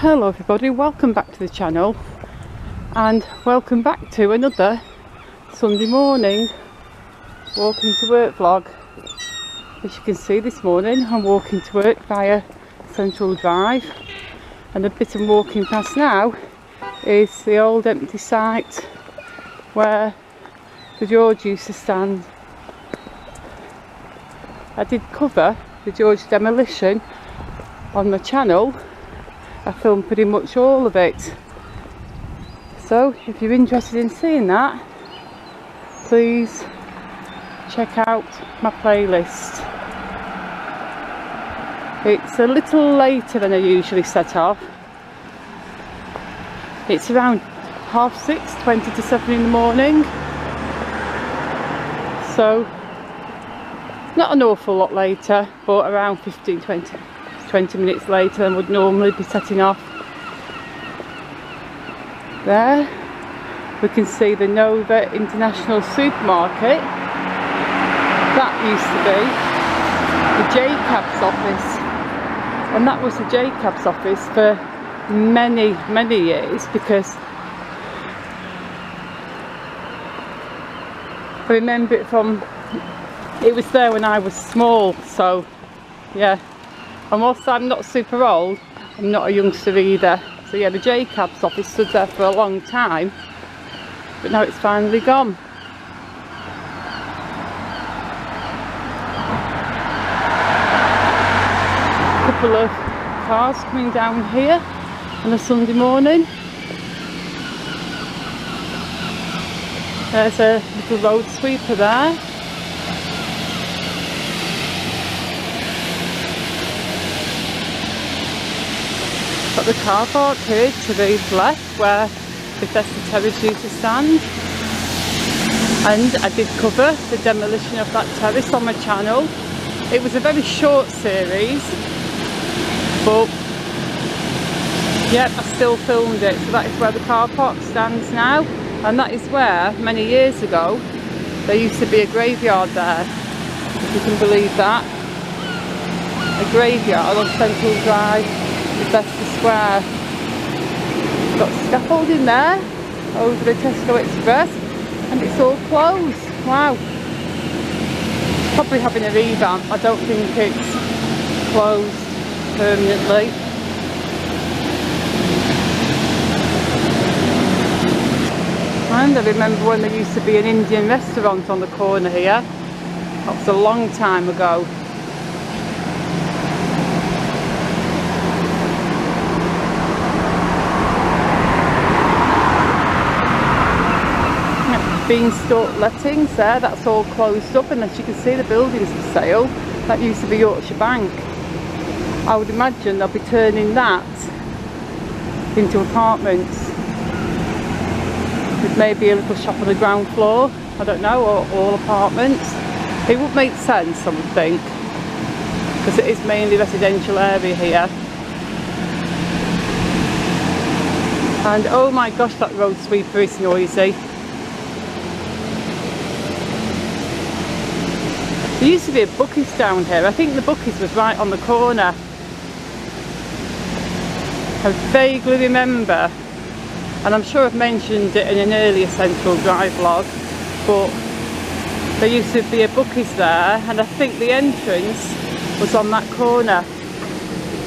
Hello everybody, welcome back to the channel and welcome back to another Sunday morning walking to work vlog. As you can see, this morning I'm walking to work via Central Drive, and the bit I'm walking past now is the old empty site where the George used to stand. I did cover the George demolition on my channel. I filmed pretty much all of it, so if you're interested in seeing that, please check out my playlist. It's a little later than I usually set off. It's around 6:30, 20 to 7 in the morning, so not an awful lot later, but around 20 minutes later than would normally be setting off. There we can see the Nova International Supermarket. That used to be the JCAB's office, and that was the JCAB's office for many years, because I remember it was there when I was small. So yeah, and whilst I'm not super old, I'm not a youngster either. So yeah, the JCAB's office stood there for a long time, but now it's finally gone. A couple of cars coming down here on a Sunday morning. There's a little road sweeper there. Got the car park here to the left where Bethesda Terrace used to stand, and I did cover the demolition of that terrace on my channel. It was a very short series, but yeah, I still filmed it. So that is where the car park stands now, and that is where many years ago there used to be a graveyard there, if you can believe that. A graveyard on Central Drive, Bethesda Square. Got scaffolding there over the Tesco Express, and it's all closed. Wow, it's probably having a revamp. I don't think it's closed permanently. And I remember when there used to be an Indian restaurant on the corner here. That was a long time ago. Beanstalk lettings there, that's all closed up, and as you can see, the building's for sale. That used to be Yorkshire Bank. I would imagine they'll be turning that into apartments, with maybe a little shop on the ground floor, I don't know, or all apartments. It would make sense, I would think, because it is mainly residential area here. And oh my gosh, that road sweeper is noisy. There used to be a Bucky's down here. I think the Bucky's was right on the corner. I vaguely remember, and I'm sure I've mentioned it in an earlier Central Drive vlog, but there used to be a Bucky's there, and I think the entrance was on that corner.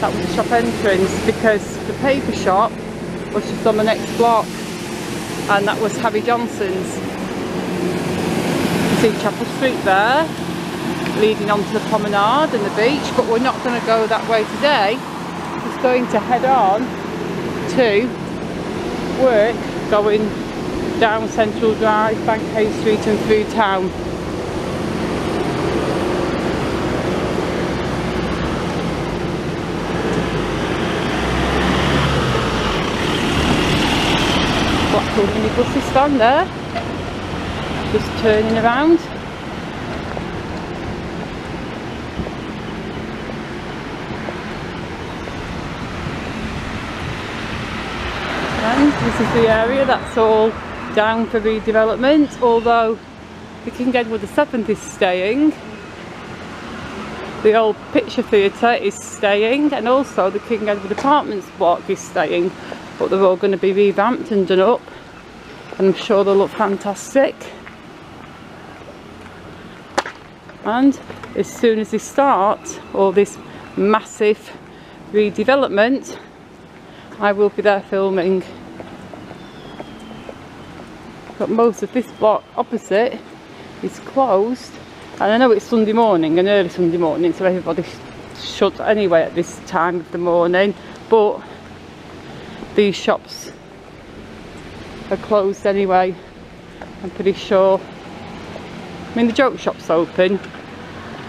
That was the shop entrance, because the paper shop was just on the next block, and that was Harry Johnson's. You see Chapel Street there, leading onto the promenade and the beach, but we're not going to go that way today. We're just going to head on to work, going down Central Drive, Bank Hay Street and through town. Blackpool minibus stand there, just turning around. And this is the area that's all down for redevelopment, although the King Edward VII is staying. The old picture theatre is staying, and also the King Edward Apartments block is staying, but they're all going to be revamped and done up, and I'm sure they'll look fantastic. And as soon as they start all this massive redevelopment, I will be there filming. But most of this block opposite is closed, and I know it's Sunday morning, an early Sunday morning, so everybody's shut anyway at this time of the morning, but these shops are closed anyway, I'm pretty sure. I mean, the joke shop's open,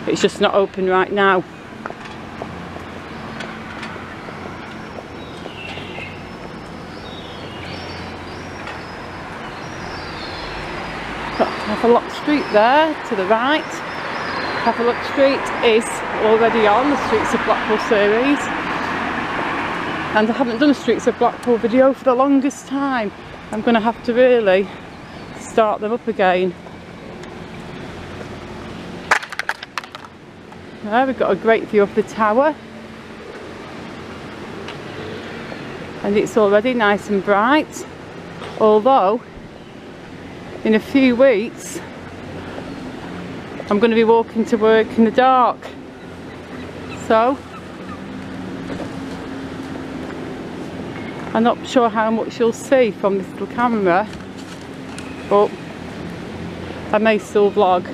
it's just not open right now. Got Havelock Street there to the right. Havelock Street is already on the Streets of Blackpool series, and I haven't done a Streets of Blackpool video for the longest time. I'm going to have to really start them up again. There we've got a great view of the tower, and it's already nice and bright, although in a few weeks I'm going to be walking to work in the dark, so I'm not sure how much you'll see from this little camera, but I may still vlog.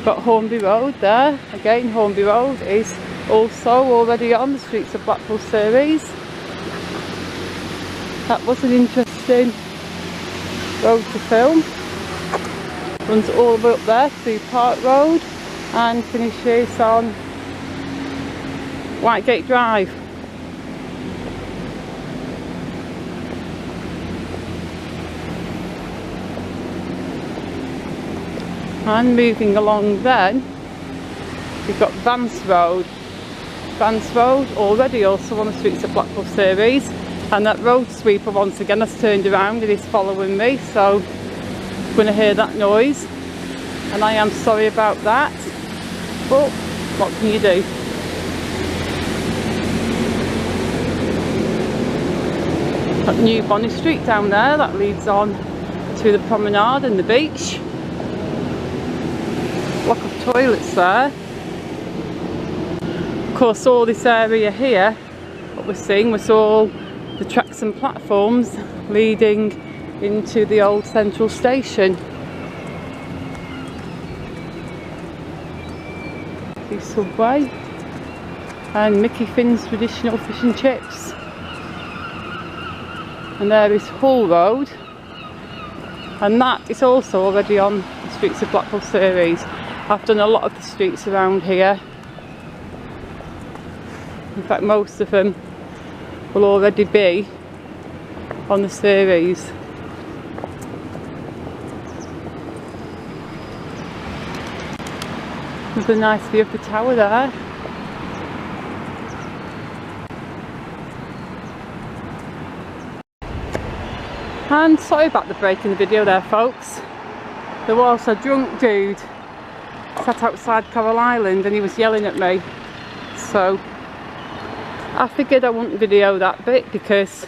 Got Hornby Road there, again Hornby Road is also already on the Streets of Blackpool series. That was an interesting road to film. Runs all the way up there through Park Road and finishes on Whitegate Drive. And moving along then, we've got Vance Road. Vance Road already also on the Streets of Blackpool series, and that road sweeper once again has turned around and is following me, so I'm going to hear that noise, and I am sorry about that, but what can you do? Got New Bonny Street down there that leads on to the promenade and the beach. Block of toilets there. Of course, all this area here, what we're seeing, was all the tracks and platforms leading into the old central station. The subway and Mickey Finn's traditional fish and chips. And there is Hull Road, and that is also already on the Streets of Blackpool series. I've done a lot of the streets around here. In fact, most of them will already be on the series. There's a nice view of the tower there. And sorry about the break in the video there, folks. There was a drunk dude sat outside Coral Island and he was yelling at me, so I figured I wouldn't video that bit because,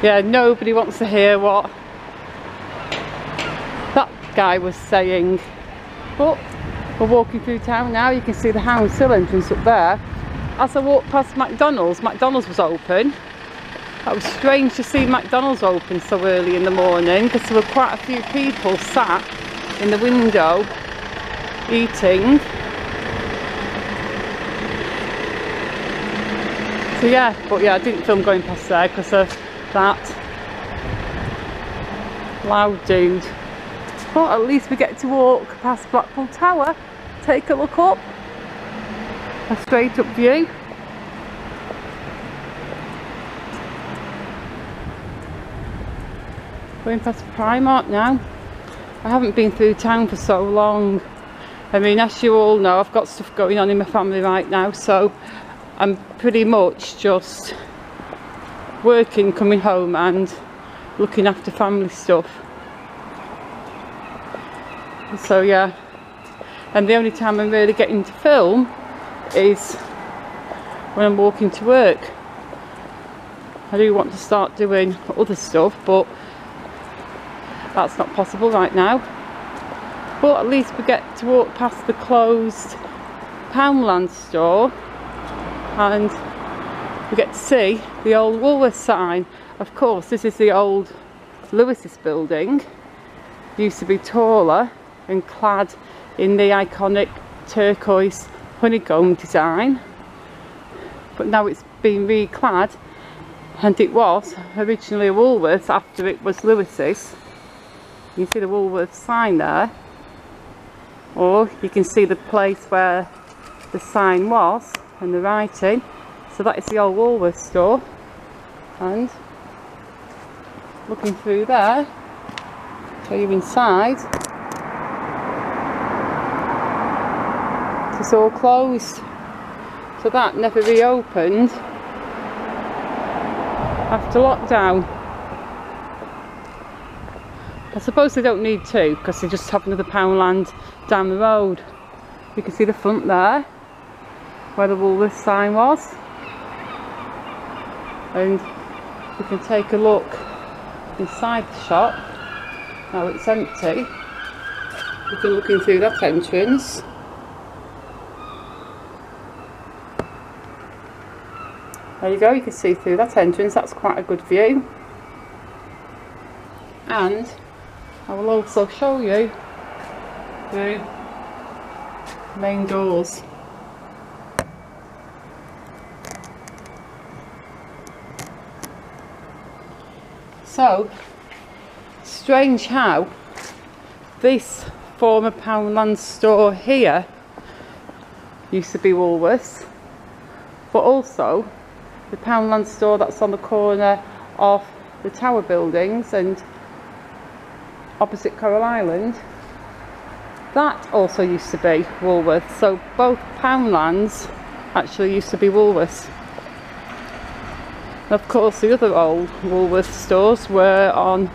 yeah, nobody wants to hear what that guy was saying. But we're walking through town now. You can see the Hounds Hill entrance up there. As I walked past McDonald's was open. That was strange to see McDonald's open so early in the morning, because there were quite a few people sat in the window eating. So yeah, but yeah, I didn't film going past there because of that loud dude. But at least we get to walk past Blackpool Tower, take a look up, a straight up view. Going past Primark now. I haven't been through town for so long. I mean, as you all know, I've got stuff going on in my family right now, so I'm pretty much just working, coming home and looking after family stuff. So yeah, and the only time I'm really getting to film is when I'm walking to work. I do want to start doing other stuff, but that's not possible right now. But at least we get to walk past the closed Poundland store and we get to see the old Woolworths sign. Of course, this is the old Lewis's building. It used to be taller and clad in the iconic turquoise honeycomb design, but now it's been reclad, and it was originally a Woolworths after it was Lewis's. You can see the Woolworths sign there, or you can see the place where the sign was and the writing. So that is the old Woolworth store, and looking through there, show you inside, it's all closed. So that never reopened after lockdown. I suppose they don't need to, because they just have another Poundland down the road. You can see the front there where the Woolworths sign was, and we can take a look inside the shop. Now it's empty. You can look in through that entrance. There you go, you can see through that entrance. That's quite a good view. And I will also show you through the main doors. So, strange how this former Poundland store here used to be Woolworths, but also the Poundland store that's on the corner of the Tower buildings and opposite Coral Island, that also used to be Woolworths. So both Poundlands actually used to be Woolworths. And of course the other old Woolworth stores were on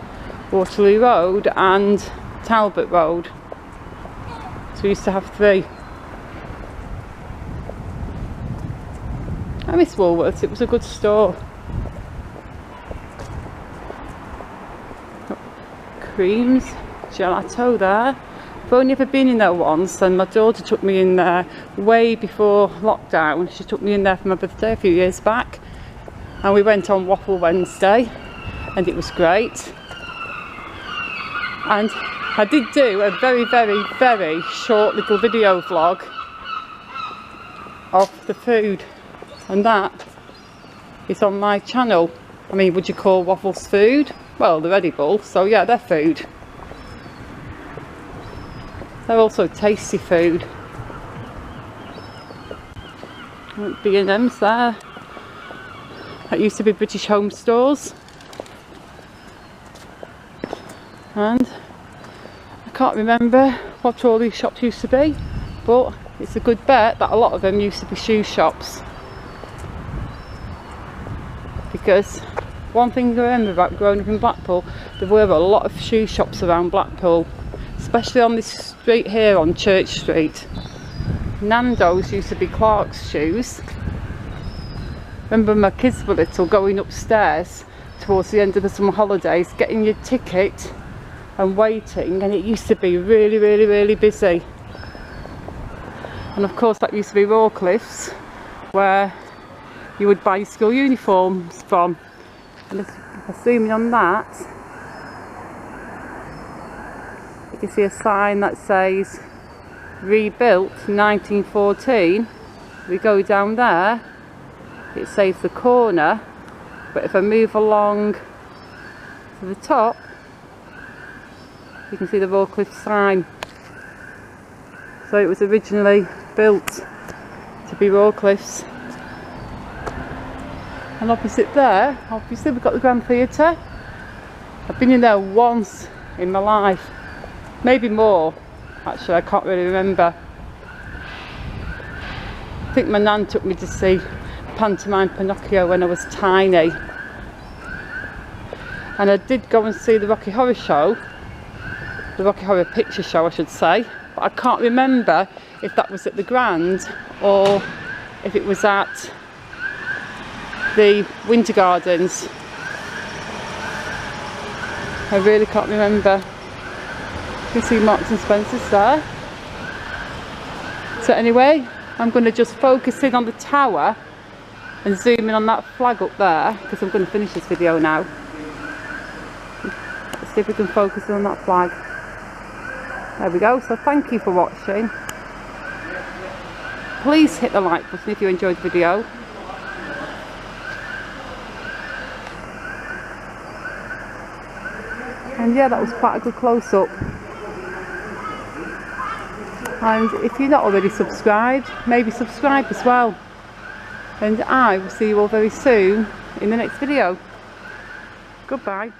Waterloo Road and Talbot Road. So we used to have three. I miss Woolworths, it was a good store. Creams, gelato there. I've only ever been in there once, and my daughter took me in there way before lockdown. She took me in there for my birthday a few years back, and we went on Waffle Wednesday and it was great. And I did do a very short little video vlog of the food, and that is on my channel. I mean, would you call waffles food? Well, they're edible, so yeah, they're food. They're also tasty food. B&M's there. That used to be British Home Stores. And I can't remember what all these shops used to be, but it's a good bet that a lot of them used to be shoe shops. Because one thing I remember about growing up in Blackpool, there were a lot of shoe shops around Blackpool, especially on this street here on Church Street. Nando's used to be Clark's shoes. Remember when my kids were little, going upstairs towards the end of the summer holidays, getting your ticket and waiting, and it used to be really busy. And of course that used to be Rawcliffe's, where you would buy your school uniforms from. And assuming on that, you can see a sign that says rebuilt 1914. We go down there, it says the corner, but if I move along to the top, you can see the Rawcliffe sign. So it was originally built to be Rawcliffe's. And opposite there, obviously we've got the Grand Theatre. I've been in there once in my life, maybe more actually, I can't really remember. I think my nan took me to see pantomime Pinocchio when I was tiny, and I did go and see the Rocky Horror Show the Rocky Horror Picture Show, I should say. But I can't remember if that was at the Grand or if it was at the Winter Gardens. I really can't remember. You can see Marks and Spencer's there. So anyway, I'm going to just focus in on the tower and zoom in on that flag up there, because I'm going to finish this video now. Let's see if we can focus in on that flag. There we go. So thank you for watching. Please hit the like button if you enjoyed the video. And yeah, that was quite a good close-up. And if you're not already subscribed, maybe subscribe as well. And I will see you all very soon in the next video. Goodbye.